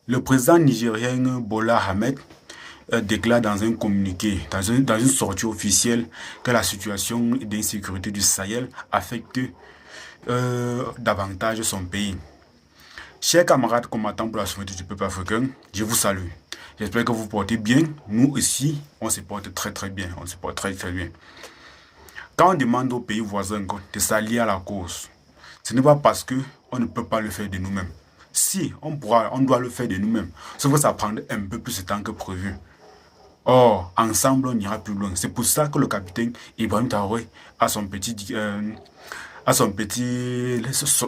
Le président nigérien Bola Ahmed déclare dans un communiqué, dans une sortie officielle, que la situation d'insécurité du Sahel affecte davantage son pays. Chers camarades combattants pour la souveraineté du peuple africain, je vous salue. J'espère que vous vous portez bien. Nous ici, on se porte très très bien. On se porte très très bien. Quand on demande aux pays voisins de s'allier à la cause, ce n'est pas parce qu'on ne peut pas le faire de nous-mêmes. Si, on doit le faire de nous-mêmes. Sauf que ça prendrait un peu plus de temps que prévu. Or, ensemble, on ira plus loin. C'est pour ça que le capitaine Ibrahim Traoré a son petit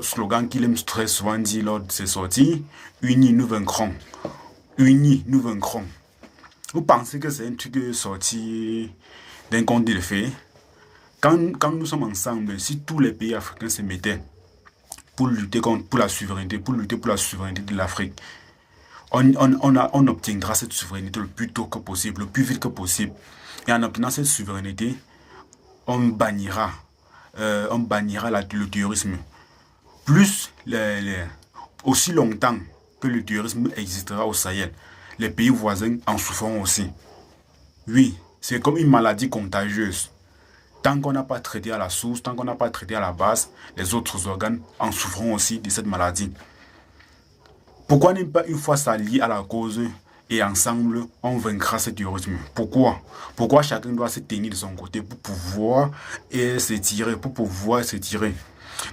slogan qu'il aime très souvent dire lors de ses sorties. Unis, nous vaincrons. Unis, nous vaincrons. Vous pensez que c'est un truc sorti d'un conte de fées? Quand nous sommes ensemble, si tous les pays africains se mettaient pour lutter pour la souveraineté, de l'Afrique, on obtiendra cette souveraineté le plus tôt que possible, le plus vite que possible. Et en obtenant cette souveraineté, on bannira le terrorisme. Aussi longtemps que le terrorisme existera au Sahel, les pays voisins en souffront aussi. Oui, c'est comme une maladie contagieuse. Tant qu'on n'a pas traité à la source, tant qu'on n'a pas traité à la base, les autres organes en souffront aussi de cette maladie. Pourquoi ne pas une fois s'allier à la cause et ensemble, on vaincra ce terrorisme? Pourquoi chacun doit se tenir de son côté pour pouvoir s'étirer,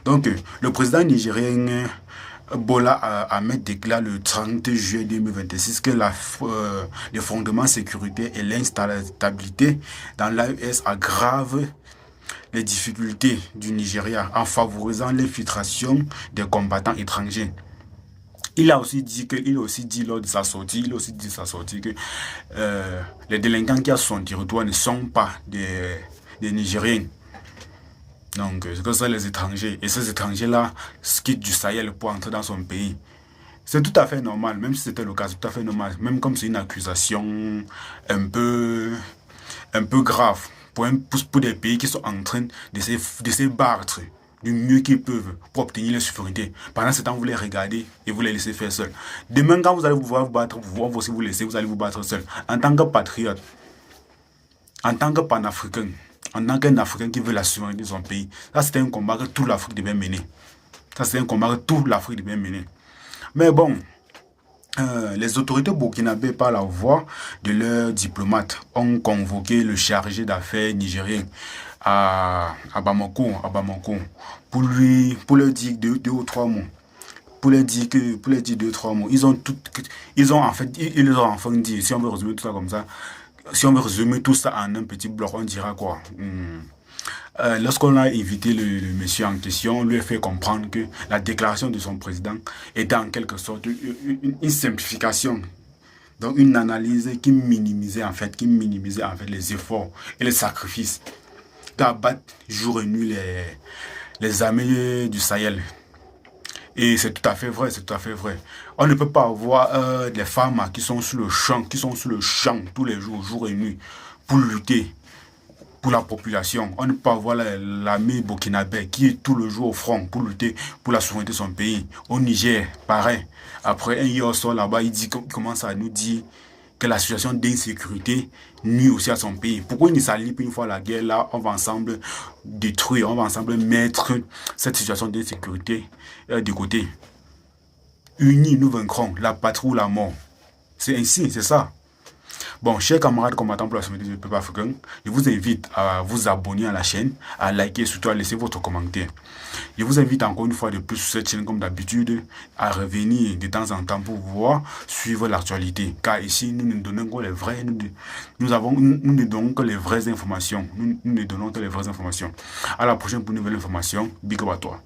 Donc, le président nigérien Bola Ahmed déclare le 30 juillet 2026 que les fondements sécurité et l'instabilité dans l'AES aggravent les difficultés du Nigeria en favorisant l'infiltration des combattants étrangers. Il a aussi dit lors de sa sortie, que les délinquants qui sont sur son territoire ne sont pas des Nigériens. Donc, ce sont les étrangers. Et ces étrangers-là quittent du Sahel pour entrer dans son pays. C'est tout à fait normal, même si c'était le cas, c'est tout à fait normal. Même comme c'est une accusation un peu grave pour des pays qui sont en train de se battre du mieux qu'ils peuvent pour obtenir la souveraineté. Pendant ce temps, vous les regardez et vous les laissez faire seuls. Demain, quand vous allez pouvoir vous battre, on va aussi vous laisser, vous allez vous battre seul. En tant que patriote, en tant que panafricain, en tant qu'un Africain qui veut la souveraineté de son pays, ça c'est un combat que toute l'Afrique devait mener. Mais bon, les autorités burkinabées, par la voix de leurs diplomates, ont convoqué le chargé d'affaires nigérien à Bamako, pour leur dire deux ou trois mots. Ils ont enfin dit, si on veut résumer tout ça comme ça, si on veut résumer tout ça en un petit bloc, on dira quoi? Lorsqu'on a invité le monsieur en question, on lui a fait comprendre que la déclaration de son président était en quelque sorte une simplification. Donc une analyse qui minimisait en fait les efforts et les sacrifices d'abattre jour et nuit les armées du Sahel. Et c'est tout à fait vrai, On ne peut pas avoir des femmes qui sont sur le champ, tous les jours, jour et nuit, pour lutter pour la population. On ne peut pas avoir l'armée burkinabé qui est tout le jour au front pour lutter pour la souveraineté de son pays. Au Niger, pareil. Après un hier sort là-bas, il commence à nous dire que la situation d'insécurité nuit aussi à son pays. Pourquoi il ne s'allie pas une fois la guerre là? On va ensemble détruire, on va ensemble mettre cette situation d'insécurité de côté. Unis, nous vaincrons, la patrie ou la mort. C'est ainsi, c'est ça. Bon, chers camarades combattants pour la souveraineté du peuple africain, je vous invite à vous abonner à la chaîne, à liker et surtout à laisser votre commentaire. Je vous invite encore une fois de plus sur cette chaîne comme d'habitude à revenir de temps en temps pour pouvoir suivre l'actualité. Car ici, nous ne donnons que les vraies, nous ne donnons que les vraies informations. Nous ne donnons que les vraies informations. À la prochaine pour une nouvelle information. Big up à toi.